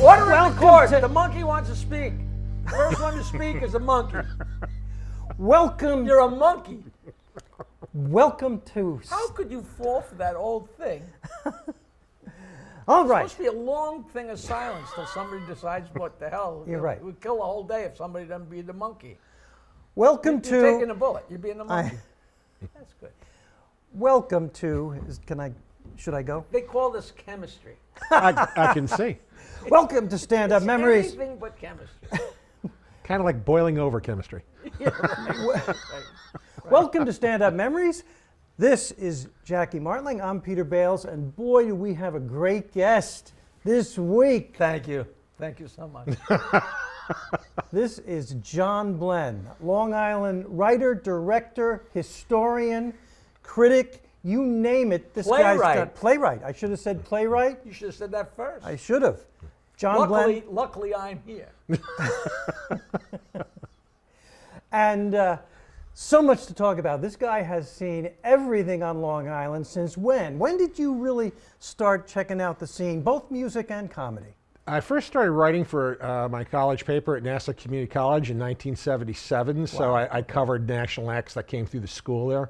Order in the Welcome court. to- The monkey wants to speak. First one to speak is a monkey. Welcome. You're a monkey. Welcome to. How could you fall for that old thing? All It's right. supposed to be a long thing of silence till somebody decides what the hell. You're right. It would kill the whole day if somebody doesn't be the monkey. Welcome You're taking to. a bullet. You're being the monkey. That's good. Welcome to. Should I go? They call this chemistry. I can see. Welcome to Standup It's Memories. anything but chemistry. Kind of like boiling over chemistry. Yeah, right. Welcome to Standup Memories. This is Jackie Martling. I'm Peter Bales, and boy, do we have a great guest this week. Thank you. Thank you so much. This is John Blenn, Long Island writer, director, historian, critic, you name it. This guy's Playwright. got playwright. I should have said playwright. You should have said that first. I should have. John Blenn. Luckily, I'm here. And so much to talk about. This guy has seen everything on Long Island since when? When did you really start checking out the scene, both music and comedy? I first started writing for my college paper at Nassau Community College in 1977. So I covered national acts that came through the school there.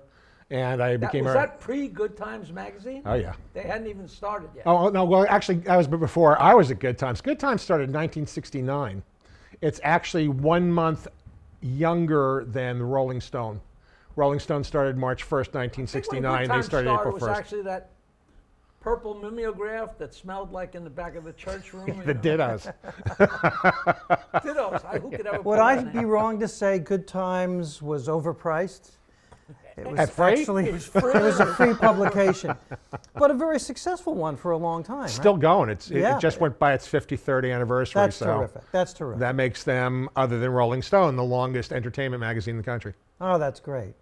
And I became Was that pre-Good Times magazine? Oh, yeah. They hadn't even started yet. Oh, no, well, actually, that was before I was at Good Times. Good Times started in 1969. It's actually 1 month younger than the Rolling Stone. Rolling Stone started March 1st, 1969. They started April 1st. Was actually that purple mimeograph that smelled like in the back of the church room. The dittos. Dittos. Who could ever Would pull I that be name? wrong to say Good Times was overpriced? It was At free? actually It was free. it was a free publication, but a very successful one for a long time. Still right? going. It Yeah. just went by its 53rd anniversary. That's so terrific. That's terrific. that makes them, other than Rolling Stone, the longest entertainment magazine in the country. Oh, that's great.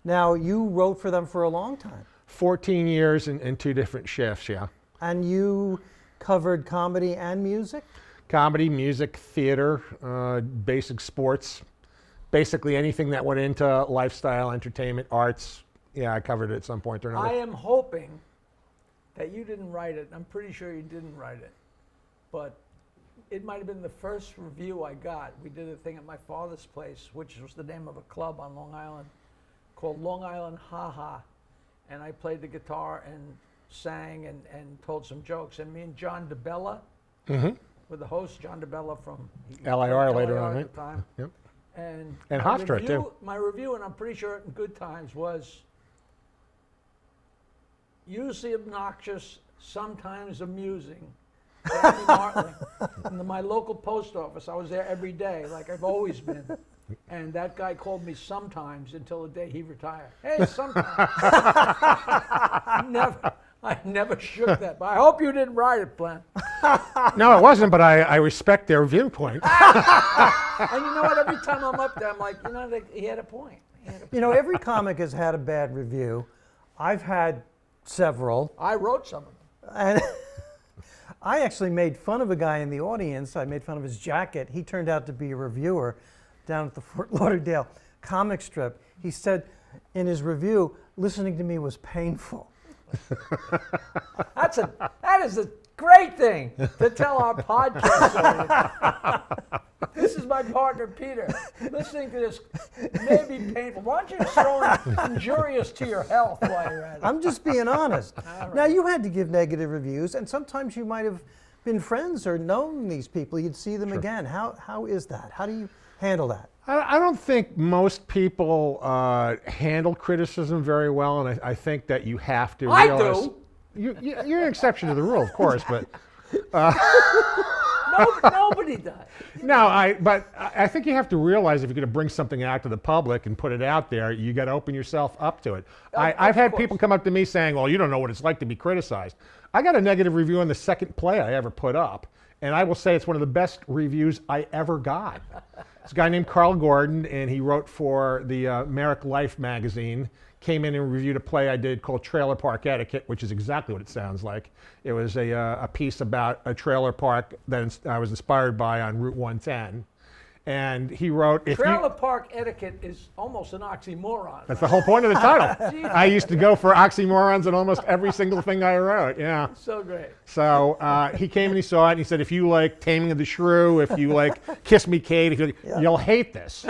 Now you wrote for them for a long time, 14 years in two different shifts, yeah. and you covered comedy and music. Comedy, music, theater, basic sports, basically anything that went into lifestyle, entertainment, arts. Yeah, I covered it at some point or another. I am hoping that you didn't write it. I'm pretty sure you didn't write it. But it might have been the first review I got. We did a thing at my father's place, which was the name of a club on Long Island called Long Island Ha Ha. And I played the guitar and sang and told some jokes. And me and John DeBella were the host, John DeBella from LIR later on, at right? the time. Yep. And And my Hofstra, review- too. My review, and I'm pretty sure in Good Times, was usually obnoxious, sometimes amusing. Jackie Martling. In my local post office, I was there every day, like I've always been. And that guy called me sometimes until the day he retired. Hey, sometimes. I never shook that. But I hope you didn't write it, Glenn. No, it wasn't, but I respect their viewpoint. And you know what? Every time I'm up there, I'm like, he had a point. He had a point. You know, every comic has had a bad review. I've had several, I wrote some of them. and I actually made fun of a guy in the audience. I made fun of his jacket. He turned out to be a reviewer down at the Fort Lauderdale comic strip. He said in his review, listening to me was painful. That is a great thing to tell our podcast audience. This is my partner, Peter. Listening to this may be painful. Why don't you throw in injurious to your health while you're at it? I'm just being honest. All right. Now, you had to give negative reviews, and sometimes you might have been friends or known these people. You'd see them again. How is that? How do you handle that? I don't think most people handle criticism very well, and I think that you have to I realize. do. You're an exception to the rule, of course, but Nobody does. no, but I think you have to realize if you're going to bring something out to the public and put it out there, you got to open yourself up to it. I've had course. people come up to me saying, "Well, you don't know what it's like to be criticized." I got a negative review on the second play I ever put up, and I will say it's one of the best reviews I ever got. It's a guy named Carl Gordon, and he wrote for the Merrick Life magazine. Came in and reviewed a play I did called Trailer Park Etiquette, which is exactly what it sounds like. It was a piece about a trailer park that I was inspired by on Route 110. And he wrote, if Trailer you, park etiquette is almost an oxymoron. that's the whole point of the title. Jesus. I used to go for oxymorons in almost every single thing I wrote, yeah. So great. So he came and he saw it and he said, if you like Taming of the Shrew, if you like Kiss Me Kate, if you like, you'll hate this.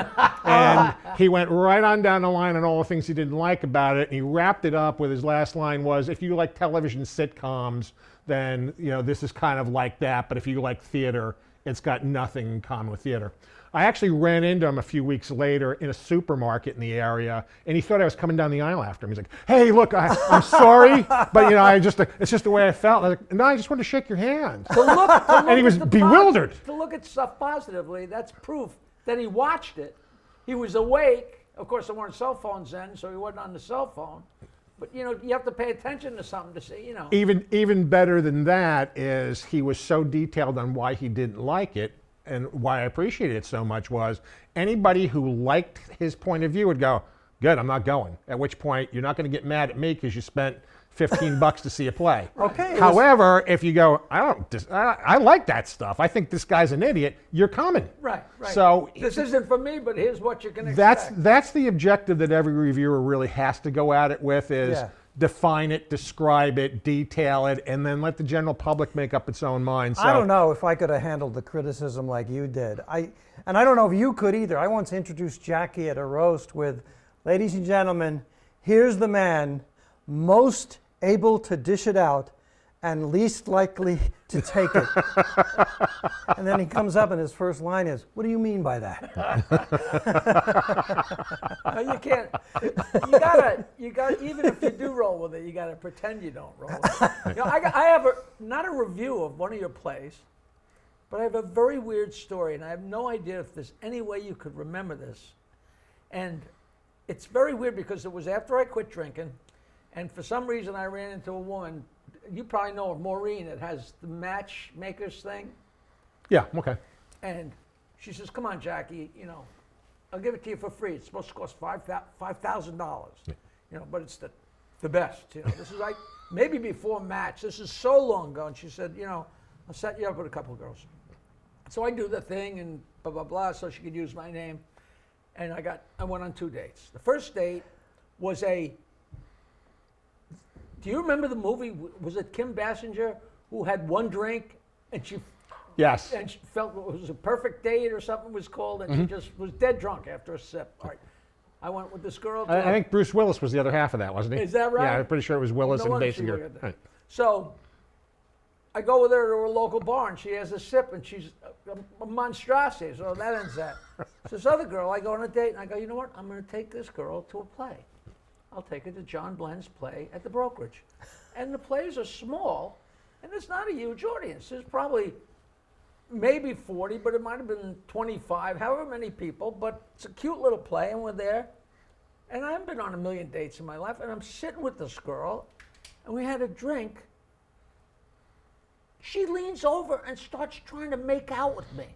And he went right on down the line on all the things he didn't like about it, and he wrapped it up with his last line was, if you like television sitcoms, then this is kind of like that, but if you like theater, it's got nothing in common with theater. I actually ran into him a few weeks later in a supermarket in the area, and he thought I was coming down the aisle after him. He's like, "Hey, look, I'm sorry, but it's just the way I felt." I was like, "No, I just wanted to shake your hand." To look And he was at the bewildered. To look at stuff positively, that's proof that he watched it. He was awake. Of course, there weren't cell phones then, so he wasn't on the cell phone. But you have to pay attention to something to see, Even better than that is he was so detailed on why he didn't like it, and why I appreciated it so much was anybody who liked his point of view would go, "Good, I'm not going." At which point you're not going to get mad at me because you spent $15 to see a play. Okay. However, if you go, I like that stuff. I think this guy's an idiot. You're coming. Right. So this isn't for me, but here's what you can expect. that's the objective that every reviewer really has to go at it with is define it, describe it, detail it, and then let the general public make up its own mind. So, I don't know if I could have handled the criticism like you did. And I don't know if you could either. I once introduced Jackie at a roast with, ladies and gentlemen, here's the man most able to dish it out and least likely to take it. And then he comes up and his first line is, "What do you mean by that?" No, you can't. You got. Even if you do roll with it, you got to pretend you don't roll with it. I have not a review of one of your plays, but I have a very weird story, and I have no idea if there's any way you could remember this. And it's very weird because it was after I quit drinking, and for some reason I ran into a woman. You probably know of Maureen. It has the matchmakers thing. Yeah, okay. And she says, "Come on, Jackie, I'll give it to you for free. It's supposed to cost $5,000, but it's the best. This is like maybe before Match. This is so long ago." And she said, "I'll set you up with a couple of girls." So I do the thing and blah, blah, blah, so she could use my name. And I went on 2 dates. The first date was do you remember the movie? Was it Kim Basinger who had one drink and she Yes. and she felt it was a perfect date or something was called, and she just was dead drunk after a sip. All right. I went with this girl. I think Bruce Willis was the other half of that, wasn't he? Is that right? Yeah, I'm pretty sure it was Willis No and wonder she Basinger. looked at that. Right. So I go with her to a local bar, and she has a sip, and she's a monstrosity. So that ends that. So this other girl, I go on a date, and I go, "You know what? I'm going to take this girl to a play. I'll take her to John Blenn's play at the brokerage." And the plays are small, and it's not a huge audience. There's probably maybe 40, but it might have been 25, however many people. But it's a cute little play, and we're there. And I haven't been on a million dates in my life, and I'm sitting with this girl, and we had a drink. She leans over and starts trying to make out with me.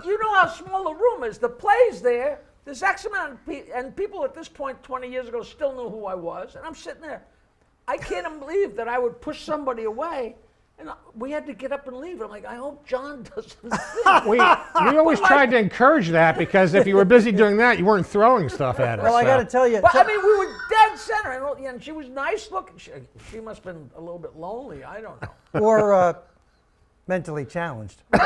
You know how small the room is. The play's there. There's X amount of people, and people at this point 20 years ago still knew who I was, and I'm sitting there. I can't believe that I would push somebody away, and we had to get up and leave. I'm like, I hope John doesn't think. We always tried to encourage that because if you were busy doing that, you weren't throwing stuff at us. Well, I got to tell you. But I mean, we were dead center, and she was nice looking. She must have been a little bit lonely. I don't know. Or mentally challenged. Well,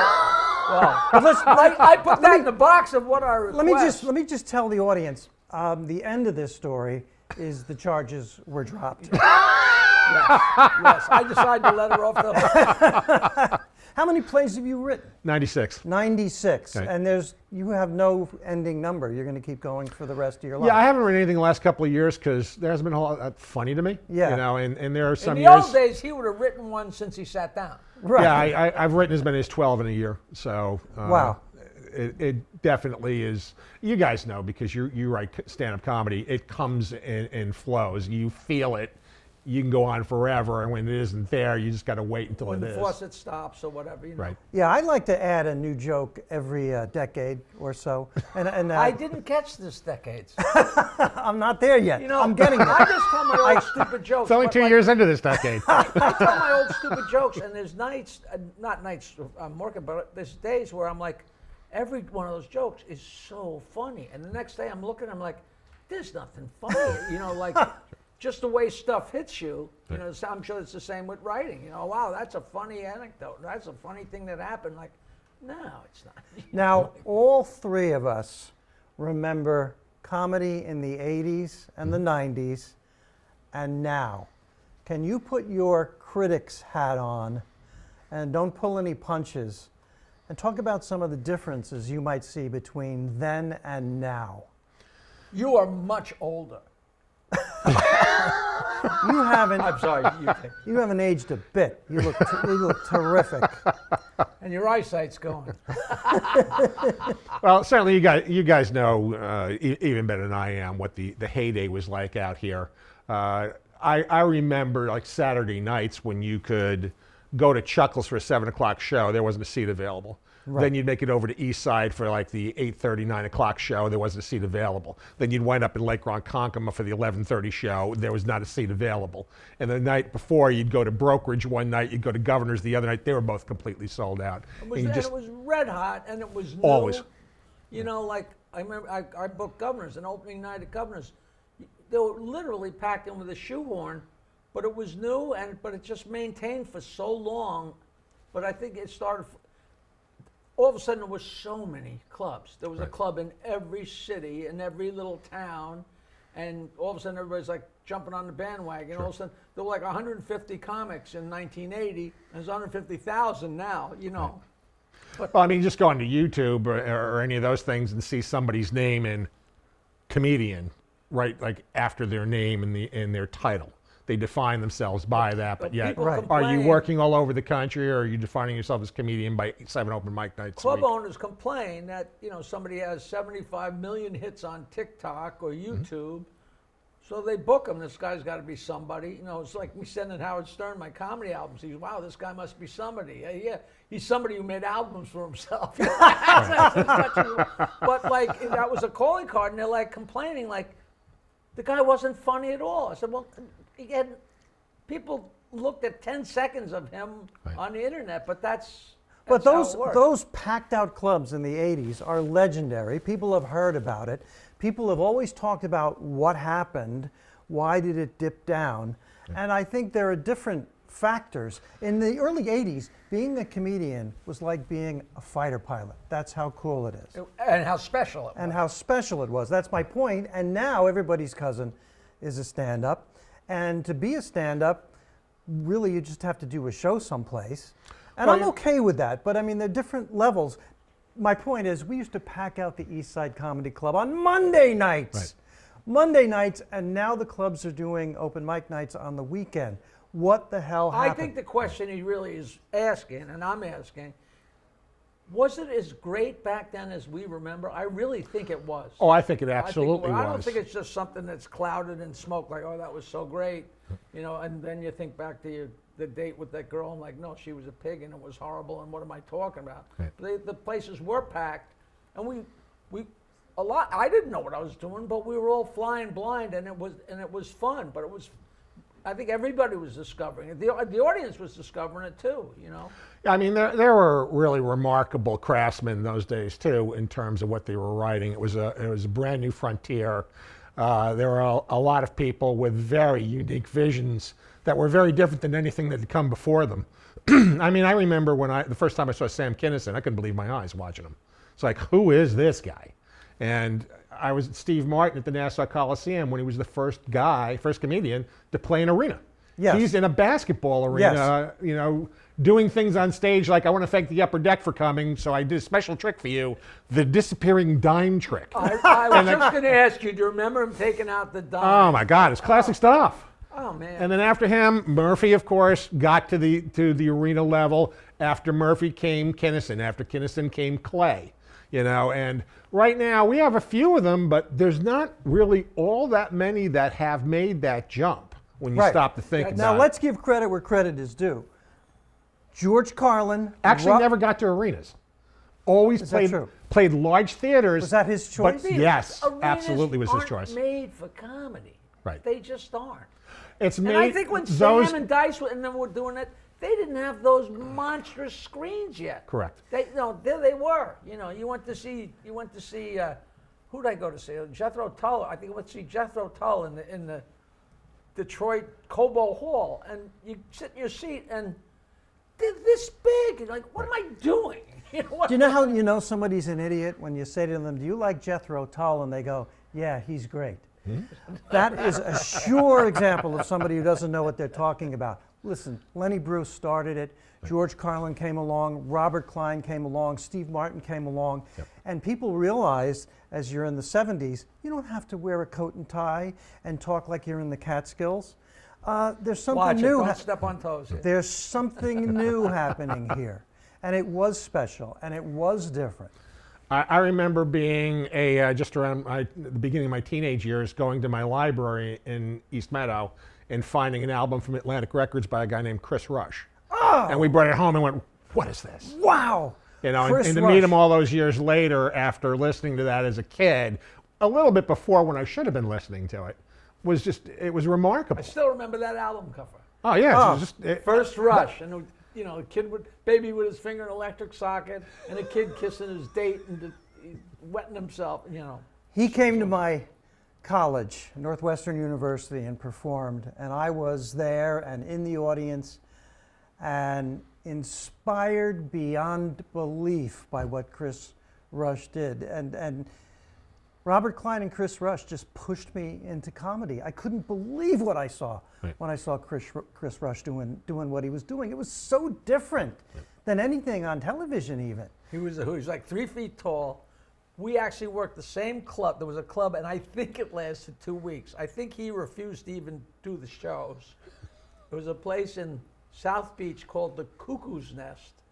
I put that in the box of what I request. Let me just tell the audience. The end of this story is the charges were dropped. Yes, I decided to let her off the hook. How many plays have you written? 96. 96. Okay. And you have no ending number. You're going to keep going for the rest of your life. Yeah, I haven't written anything the last couple of years because there hasn't been a whole lot funny to me. Yeah. And there are some In the years. old days, he would have written one since he sat down. Right. Yeah, I've written as many as 12 in a year. So Wow. It definitely is. You guys know because you write stand-up comedy. It comes in flows. You feel it. You can go on forever, and when it isn't there, you just got to wait until When it the is. faucet stops or whatever, Right. Yeah, I like to add a new joke every decade or so. And I didn't catch this decades. I'm not there yet. I'm getting there. I just tell my old stupid jokes. It's only but 2 years into this decade. I tell my old stupid jokes, and there's nights, not nights I'm working, but there's days where I'm like, every one of those jokes is so funny. And the next day I'm looking, I'm like, there's nothing funny. Like just the way stuff hits you. So I'm sure it's the same with writing. Wow, that's a funny anecdote. That's a funny thing that happened. Like, no, it's not. Now, all three of us remember comedy in the 80s and the 90s and now. Can you put your critic's hat on and don't pull any punches and talk about some of the differences you might see between then and now? You are much older. You haven't. I'm sorry. You haven't aged a bit. You look terrific. And your eyesight's going. Well, certainly you guys know even better than I am what the heyday was like out here. I remember like Saturday nights when you could go to Chuckles for a 7 o'clock show. There wasn't a seat available. Right. Then you'd make it over to East Side for like the 8:30, 9 o'clock show. There wasn't a seat available. Then you'd wind up in Lake Ronkonkoma for the 11:30 show. There was not a seat available. And the night before, you'd go to Brokerage one night. You'd go to Governor's the other night. They were both completely sold out. It was red hot, and it was new. Always. Like I remember I booked Governor's, an opening night at Governor's. They were literally packed in with a shoehorn, but it was new, but it just maintained for so long. But I think it started. All of a sudden, there was so many clubs. There was a club in every city, in every little town, and all of a sudden, everybody's like jumping on the bandwagon. All of a sudden, there were like 150 comics in 1980, and there's 150,000 now. But, well, I mean, just go onto YouTube or any of those things and see somebody's name in comedian, right? Like after their name in their title. They define themselves by that, but yet, are you working all over the country, or are you defining yourself as comedian by 7 open mic nights? Club owners complain that somebody has 75 million hits on TikTok or YouTube, so they book him. This guy's got to be somebody. It's like me sending Howard Stern my comedy albums. He's wow, this guy must be somebody. Yeah, he's somebody who made albums for himself. But like that was a calling card, and they're like complaining like the guy wasn't funny at all. I said, well. People looked at 10 seconds of him on the internet, but that's But how it works. those packed out clubs in the 80s are legendary. People have heard about it. People have always talked about what happened, why did it dip down, and I think there are different factors. In the early 80s, being a comedian was like being a fighter pilot. That's how cool it is. And how special it was. And how special it was. That's my point. And now everybody's cousin is a stand-up. And to be a stand-up, really you just have to do a show someplace. And I'm okay with that, but I mean, there are different levels. My point is, we used to pack out the East Side Comedy Club on Monday nights. Right. Monday nights, and now the clubs are doing open mic nights on the weekend. What the hell happened? I think the question he really is asking, and I'm asking, was it as great back then as we remember? I really think it was. Oh, I think it absolutely was. I don't think it's just something that's clouded in smoke, like, oh, that was so great, and then you think back to the date with that girl, and like, no, she was a pig, and it was horrible, and what am I talking about? Right. The places were packed, and we a lot. I didn't know what I was doing, but we were all flying blind, and it was fun. But it was, I think everybody was discovering it. The audience was discovering it too. I mean, there were really remarkable craftsmen in those days too, in terms of what they were writing. It was a brand new frontier. There were a lot of people with very unique visions that were very different than anything that had come before them. I mean, I remember the first time I saw Sam Kinison, I couldn't believe my eyes watching him. It's like, who is this guy? And I was at Steve Martin at the Nassau Coliseum when he was the first comedian to play an arena. Yes. He's in a basketball arena, doing things on stage like, I want to thank the Upper Deck for coming, so I did a special trick for you, the disappearing dime trick. I was just going to ask you, do you remember him taking out the dime? Oh my God, it's classic stuff. Oh man. And then after him, Murphy, of course, got to the arena level. After Murphy came Kinison. After Kinison came Clay. And right now we have a few of them, but there's not really all that many that have made that jump when you stop to think about it. Now let's give credit where credit is due. George Carlin actually never got to arenas. Always played large theaters. Was that his choice? But yes, absolutely was his choice. Made for comedy. Right. They just aren't. It's made. And I think when Sam and Dice and them were doing it, they didn't have those monstrous screens yet. Correct. There they were. You went to see, who'd I go to see? Jethro Tull. I think I went to see Jethro Tull in the Detroit Cobo Hall, and you sit in your seat and they're this big. You're like, what am I doing? Do you know how you know somebody's an idiot when you say to them, do you like Jethro Tull? And they go, yeah, he's great. That is a sure example of somebody who doesn't know what they're talking about. Listen, Lenny Bruce started it. George Carlin came along. Robert Klein came along. Steve Martin came along. Yep. And people realized, as you're in the 70s, you don't have to wear a coat and tie and talk like you're in the Catskills. There's something Watch new. it. Don't step on toes here. There's something new happening here. And it was special, and it was different. I remember being just around the beginning of my teenage years, going to my library in East Meadow and finding an album from Atlantic Records by a guy named Chris Rush. Oh! And we brought it home and went, what is this? Wow! And to meet him all those years later after listening to that as a kid, a little bit before when I should have been listening to it, it was remarkable. I still remember that album cover. Oh, yeah. Oh. It was just, First Rush, and a kid baby with his finger in an electric socket, and a kid kissing his date and wetting himself. He came to my college, Northwestern University, and performed, and I was there and in the audience and inspired beyond belief by what Chris Rush did. And Robert Klein and Chris Rush just pushed me into comedy. I couldn't believe what I saw when I saw Chris Rush doing what he was doing. It was so different than anything on television even. He was like 3 feet tall. We actually worked the same club. There was a club, and I think it lasted 2 weeks. I think he refused to even do the shows. There was a place in South Beach called the Cuckoo's Nest,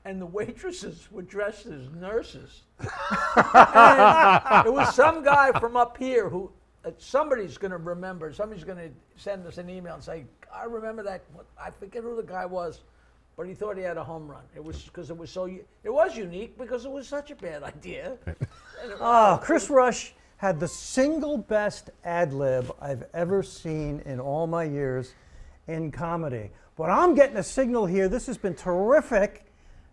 and the waitresses were dressed as nurses. And it was some guy from up here who somebody's going to remember. Somebody's going to send us an email and say, I remember that. I forget who the guy was, but he thought he had a home run. It was because it was unique because it was such a bad idea. Chris Rush had the single best ad lib I've ever seen in all my years in comedy. But I'm getting a signal here. This has been terrific.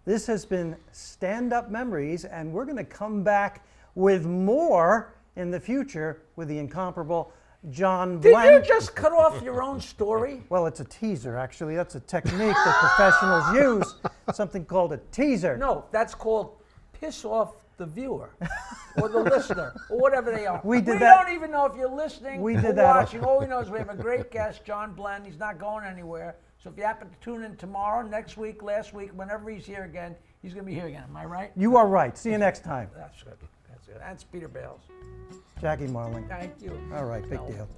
This has been Stand-Up Memories, and we're going to come back with more in the future with the incomparable John Blenn. Did you just cut off your own story? Well, it's a teaser, actually. That's a technique that professionals use, something called a teaser. No, that's called piss off the viewer or the listener or whatever they are. We don't even know if you're listening or watching. All we know is we have a great guest, John Blenn. He's not going anywhere. So if you happen to tune in tomorrow, next week, last week, whenever he's here again, he's going to be here again. Am I right? You are right. See you next time. That's good. That's good. That's Peter Bales. Jackie Martling. Thank you. All right, big deal.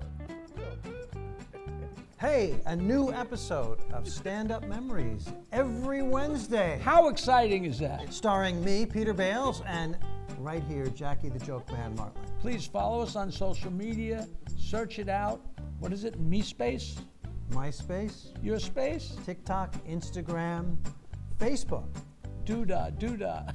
Hey, a new episode of Stand-Up Memories every Wednesday. How exciting is that? Starring me, Peter Bales, and right here, Jackie the Joke Man Martling. Please follow us on social media. Search it out. What is it? MeSpace? MySpace, Your space? TikTok, Instagram, Facebook. Doodah, doodah.